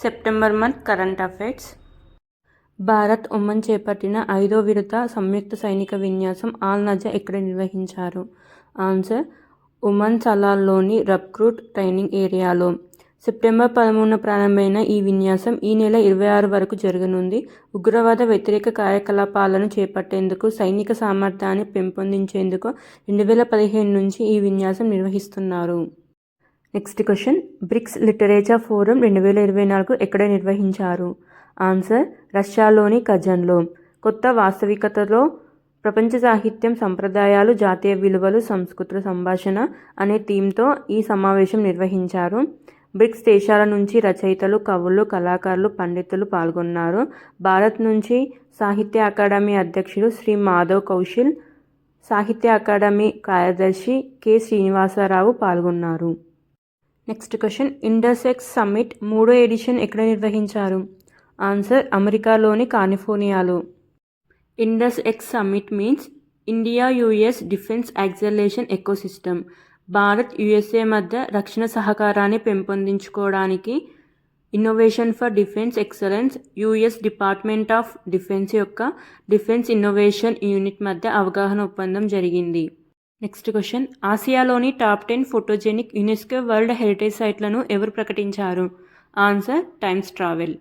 September month current affairs. Bharat Oman చేపట్టిన 5వ విడత సంయుక్త సైనిక విన్యాసం ఆల్ నజా ఎక్కడ నిర్వహించారు? ఆన్సర్ ఒమన్ సలాల్లోని రక్రూట్ ట్రైనింగ్ ఏరియాలో. సెప్టెంబర్ 13న ప్రారంభమైన ఈ విన్యాసం ఈ నెల 26 వరకు జరగనుంది. ఉగ్రవాద వ్యతిరేక కార్యకలాపాలను చేపట్టేందుకు, సైనిక సామర్థ్యాన్ని పెంపొందించేందుకు 2015 నుంచి ఈ విన్యాసం నిర్వహిస్తున్నారు. Next question, BRICS literature forum 2024 ఎక్కడ నిర్వహించారు? ఆన్సర్ రష్యాలోని కజన్లో. కొత్త వాస్తవికతలో ప్రపంచ సాహిత్యం, సంప్రదాయాలు, జాతీయ విలువలు, సంస్కృతుల సంభాషణ అనే థీమ్తో ఈ సమావేశం నిర్వహించారు. బ్రిక్స్ దేశాల నుంచి రచయితలు, కవులు, కళాకారులు, పండితులు పాల్గొన్నారు. భారత్ నుంచి సాహిత్య అకాడమీ అధ్యక్షులు శ్రీ మాధవ్ కౌశిల్, సాహిత్య అకాడమీ కార్యదర్శి కె శ్రీనివాసరావు పాల్గొన్నారు. నెక్స్ట్ క్వశ్చన్, ఇండస్ఎక్స్ సమ్మిట్ 3వ ఎడిషన్ ఎక్కడ నిర్వహించారు? ఆన్సర్ అమెరికాలోని కాలిఫోర్నియాలో. INDUS X summit means India US defence acceleration ecosystem. Bharat USA మధ్య రక్షణ సహకారాన్ని పెంపొందించుకోవడానికి innovation for defence excellence US department of defence యొక్క డిఫెన్స్ ఇన్నోవేషన్ యూనిట్ మధ్య అవగాహన ఒప్పందం జరిగింది. నెక్స్ట్ క్వశ్చన్, ఆసియాలోని top 10 photogenic UNESCO world heritage సైట్లను ఎవరు ప్రకటించారు? Answer Times Travel.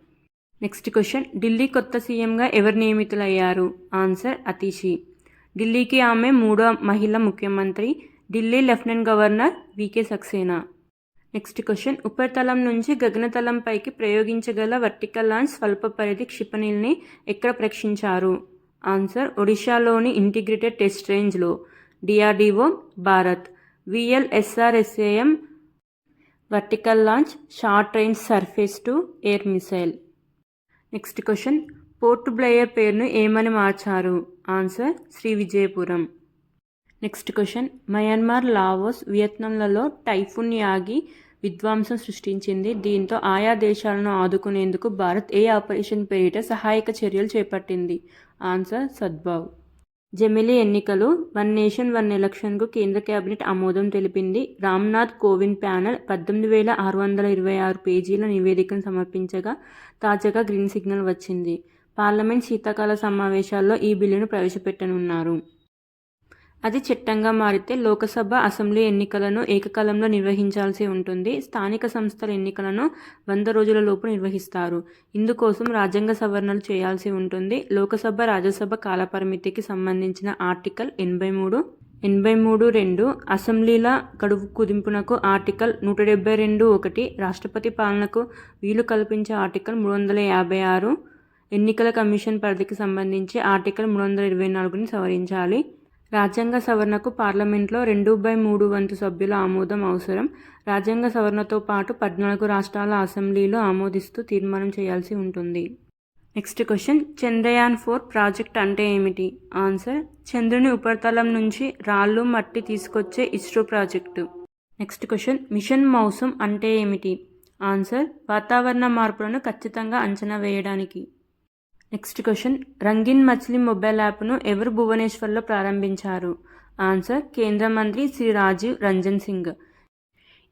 Next question, Delhi కొత్త సీఎంగా ఎవరు నియమితులయ్యారు? ఆన్సర్ అతిషి. ఢిల్లీకి ఆమె 3వ మహిళా ముఖ్యమంత్రి. Delhi lieutenant governor V K Saxena. Next question, ఉపరితలం నుంచి గగనతలంపైకి ప్రయోగించగల వర్టికల్ లాంచ్ స్వల్ప పరిధి క్షిపణిల్ని ఎక్కడ పరీక్షించారు? ఆన్సర్ ఒడిశాలోని ఇంటిగ్రేటెడ్ టెస్ట్ రేంజ్లో. DRDO, Bharat. VLSRSAM vertical launch short range surface to air missile. Next question, Port Blair పేరును ఏమని మార్చారు? Answer Shri Vijayapuram. Next question, Myanmar, Laos, వియత్నాంలలో టైఫూన్ యాగి విధ్వంసం సృష్టించింది. దీంతో ఆయా దేశాలను ఆదుకునేందుకు భారత్ ఏ ఆపరేషన్ పేరిట సహాయక చర్యలు చేపట్టింది? ఆన్సర్ సద్భావ్. జమిలీ ఎన్నికలు, వన్ నేషన్ వన్ ఎలక్షన్కు కేంద్ర కేబినెట్ ఆమోదం తెలిపింది. రామ్నాథ్ కోవింద్ ప్యానెల్ 18,626 పేజీల నివేదికను సమర్పించగా తాజాగా గ్రీన్ సిగ్నల్ వచ్చింది. పార్లమెంట్ శీతాకాల సమావేశాల్లో ఈ బిల్లును ప్రవేశపెట్టనున్నారు. అది చట్టంగా మారితే లోకసభ, అసెంబ్లీ ఎన్నికలను ఏకకాలంలో నిర్వహించాల్సి ఉంటుంది. స్థానిక సంస్థల ఎన్నికలను 100 రోజుల లోపు నిర్వహిస్తారు. ఇందుకోసం రాజ్యాంగ సవరణలు చేయాల్సి ఉంటుంది. లోకసభ, రాజ్యసభ కాలపరిమితికి సంబంధించిన ఆర్టికల్ 83(2), అసెంబ్లీల గడువు కుదింపునకు ఆర్టికల్ 172(1), రాష్ట్రపతి పాలనకు వీలు కల్పించే ఆర్టికల్ 356, ఎన్నికల కమిషన్ పరిధికి సంబంధించి ఆర్టికల్ 324ని సవరించాలి. రాజ్యాంగ సవరణకు పార్లమెంట్లో 2/3 వంతు సభ్యుల ఆమోదం అవసరం. రాజ్యాంగ సవరణతో పాటు 14 రాష్ట్రాల అసెంబ్లీలు ఆమోదిస్తూ తీర్మానం చేయాల్సి ఉంటుంది. నెక్స్ట్ క్వశ్చన్, చంద్రయాన్-4 ప్రాజెక్ట్ అంటే ఏమిటి? ఆన్సర్ చంద్రుని ఉపరితలం నుంచి రాళ్ళు, మట్టి తీసుకొచ్చే ISRO project. Next question, mission Mausam అంటే ఏమిటి? ఆన్సర్ వాతావరణ మార్పులను ఖచ్చితంగా అంచనా వేయడానికి. Next question, Rangeen Machhli mobile యాప్ను ఎవరు భువనేశ్వర్లో ప్రారంభించారు? ఆన్సర్ కేంద్ర మంత్రి శ్రీ రాజీవ్ రంజన్ సింగ్.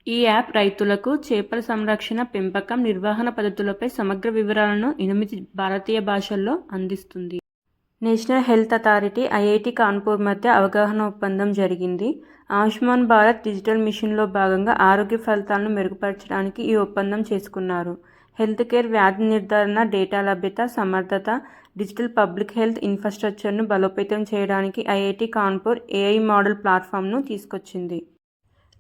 ఈ యాప్ రైతులకు చేపల సంరక్షణ, పెంపకం, నిర్వహణ పద్ధతులపై సమగ్ర వివరాలను 8 భారతీయ భాషల్లో అందిస్తుంది. National health authority, IIT Kanpur మధ్య అవగాహన ఒప్పందం జరిగింది. ఆయుష్మాన్ భారత్ డిజిటల్ మిషన్లో భాగంగా ఆరోగ్య ఫలితాలను మెరుగుపరచడానికి ఈ ఒప్పందం చేసుకున్నారు. హెల్త్ కేర్, వ్యాధి నిర్ధారణ, డేటా లభ్యత, సమర్థత, డిజిటల్ పబ్లిక్ హెల్త్ ఇన్ఫ్రాస్ట్రక్చర్ను బలోపేతం చేయడానికి ఐఐటి కాన్పూర్ ఏఐ మోడల్ ప్లాట్ఫామ్ను తీసుకొచ్చింది.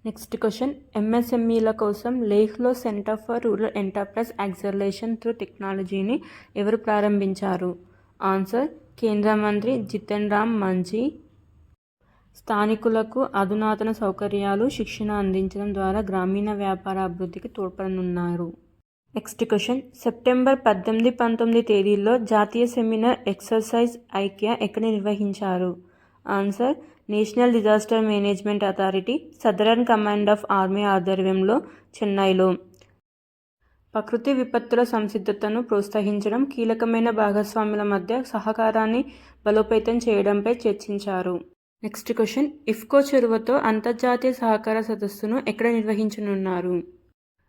నెక్స్ట్ క్వశ్చన్, ఎంఎస్ఎంఈల కోసం లేహ్లో centre for rural enterprise acceleration through టెక్నాలజీని ఎవరు ప్రారంభించారు? ఆన్సర్ కేంద్ర మంత్రి జితన్ రామ్ మాంఝీ. స్థానికులకు అధునాతన సౌకర్యాలు, శిక్షణ అందించడం ద్వారా గ్రామీణ వ్యాపార అభివృద్ధికి తోడ్పడనున్నారు. నెక్స్ట్ క్వశ్చన్, సెప్టెంబర్ 18, 19 తేదీల్లో జాతీయ సెమినార్ ఎక్సర్సైజ్ ఐక్య ఎక్కడ నిర్వహించారు? Answer national disaster management authority, southern command of army ఆధ్వర్యంలో చెన్నైలో. ప్రకృతి విపత్తుల సంసిద్ధతను ప్రోత్సహించడం, కీలకమైన భాగస్వాముల మధ్య సహకారాన్ని బలోపేతం చేయడంపై చర్చించారు. నెక్స్ట్ క్వశ్చన్, ఇఫ్కో చొరవతో అంతర్జాతీయ సహకార సదస్సును ఎక్కడ నిర్వహించనున్నారు?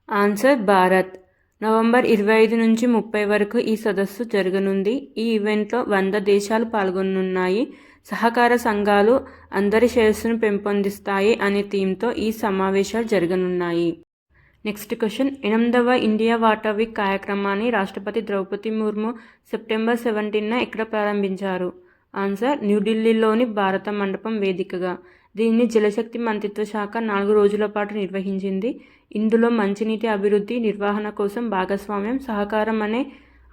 ఆన్సర్ భారత్. నవంబర్ 25 నుంచి 30 వరకు ఈ సదస్సు జరగనుంది. ఈ ఈవెంట్లో 100 దేశాలు పాల్గొనున్నాయి. సహకార సంఘాలు అందరి శ్రేయస్సును పెంపొందిస్తాయి అనే థీమ్తో ఈ సమావేశాలు జరగనున్నాయి. నెక్స్ట్ క్వశ్చన్, 8వ ఇండియా వాటర్ వీక్ కార్యక్రమాన్ని రాష్ట్రపతి ద్రౌపది ముర్ము సెప్టెంబర్ 17న ఎక్కడ ప్రారంభించారు? ఆన్సర్, న్యూఢిల్లీలోని భారత మండపం వేదికగా. దీన్ని జలశక్తి మంత్రిత్వ శాఖ 4 రోజుల పాటు నిర్వహించింది. ఇందులో మంచినీటి అభివృద్ధి, నిర్వహణ కోసం భాగస్వామ్యం, సహకారం అనే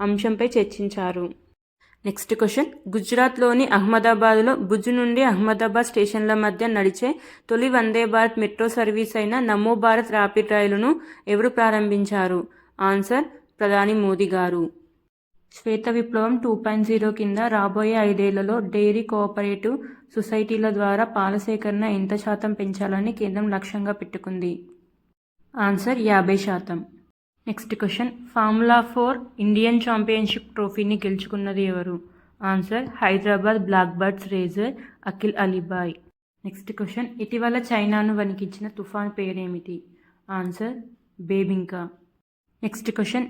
అంశంపై చర్చించారు. నెక్స్ట్ క్వశ్చన్, గుజరాత్లోని అహ్మదాబాద్లో భుజ్ నుండి అహ్మదాబాద్ స్టేషన్ల మధ్య నడిచే తొలి వందే భారత్ మెట్రో సర్వీస్ అయిన నమో భారత్ ర్యాపిడ్ రైలును ఎవరు ప్రారంభించారు? ఆన్సర్, ప్రధాని మోదీ గారు. శ్వేత విప్లవం 2.0 కింద రాబోయే 5 ఏళ్లలో డైరీ కోఆపరేటివ్ సొసైటీల ద్వారా పాల సేకరణ ఎంత శాతం పెంచాలని కేంద్రం లక్ష్యంగా పెట్టుకుంది? Answer, 50%. Next question, formula 4 Indian championship ట్రోఫీని గెలుచుకున్నది ఎవరు? Answer, Hyderabad black birds racer Akhil Alibhai. Next question, ఇటీవల చైనాను వణికించిన తుఫాన్ పేరేమిటి? Answer, Bebinca. Next question,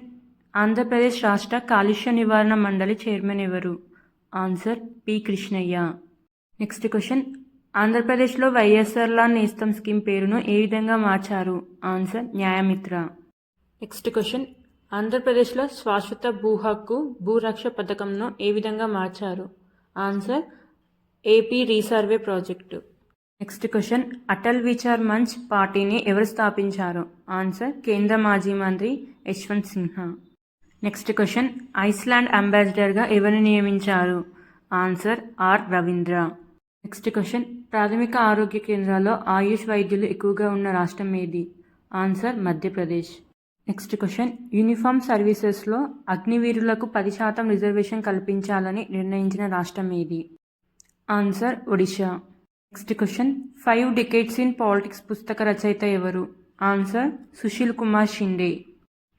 Andhra Pradesh రాష్ట్ర కాలుష్య నివారణ మండలి చైర్మన్ ఎవరు? Answer, P Krishnaiah. Next question, ఆంధ్రప్రదేశ్లో వైఎస్ఆర్లా నేస్తం స్కీమ్ పేరును ఏ విధంగా మార్చారు? ఆన్సర్, న్యాయమిత్ర. నెక్స్ట్ క్వశ్చన్, ఆంధ్రప్రదేశ్లో శాశ్వత భూ హక్కు భూరక్ష పథకంను ఏ విధంగా మార్చారు? Answer, AP resurvey project. Next question, Atal Vichar Manch పార్టీని ఎవరు స్థాపించారు? ఆన్సర్, కేంద్ర మాజీ మంత్రి Yashwant Sinha. Next question, Iceland అంబాసిడర్గా ఎవరిని నియమించారు? Answer, R Ravindra. Next question, ప్రాథమిక ఆరోగ్య కేంద్రాల్లో ఆయుష్ వైద్యులు ఎక్కువగా ఉన్న రాష్ట్రం ఏది? Answer, Madhya Pradesh. Next question, uniform సర్వీసెస్లో అగ్నివీరులకు 10% రిజర్వేషన్ కల్పించాలని నిర్ణయించిన రాష్ట్రం ఏది? Answer, Odisha. Next question, 5 decades in politics పుస్తక రచయిత ఎవరు? Answer, Sushil Kumar Shinde.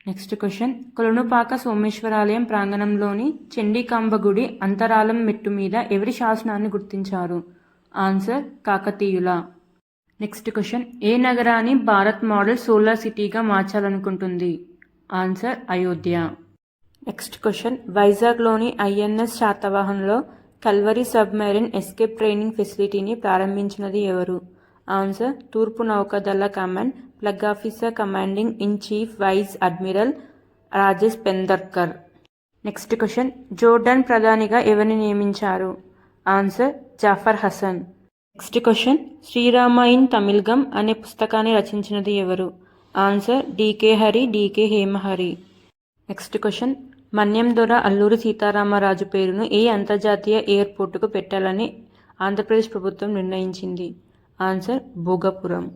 Next question, Kolanupaka సోమేశ్వరాలయం ప్రాంగణంలోని చండీకాంబ గుడి అంతరాలం మెట్టు మీద ఎవరి శాసనాన్ని గుర్తించారు? ఆన్సర్, కాకతీయుల. నెక్స్ట్ క్వశ్చన్, ఏ నగరాన్ని భారత్ మోడల్ సోలార్ సిటీగా మార్చాలనుకుంటుంది? ఆన్సర్, అయోధ్య. నెక్స్ట్ క్వశ్చన్, వైజాగ్లోని ఐఎన్ఎస్ శాతవాహన్లో కల్వరీ సబ్మెరైన్ ఎస్కేప్ ట్రైనింగ్ ఫెసిలిటీని ప్రారంభించినది ఎవరు? ఆన్సర్, తూర్పు నౌకాదళ command flag officer commanding in chief vice admiral Rajesh Pendharkar. Next question, Jordan ప్రధానిగా ఎవరిని నియమించారు? Answer, Jafar Hassan. Next question, Srirama in Tamilagam అనే పుస్తకాన్ని రచించినది ఎవరు? Answer, DK Hari, DK Hemahari. Next question, మన్యం దొర అల్లూరి సీతారామరాజు పేరును ఏ అంతర్జాతీయ ఎయిర్పోర్టుకు పెట్టాలని ఆంధ్రప్రదేశ్ ప్రభుత్వం నిర్ణయించింది? ఆన్సర్, భోగపురం.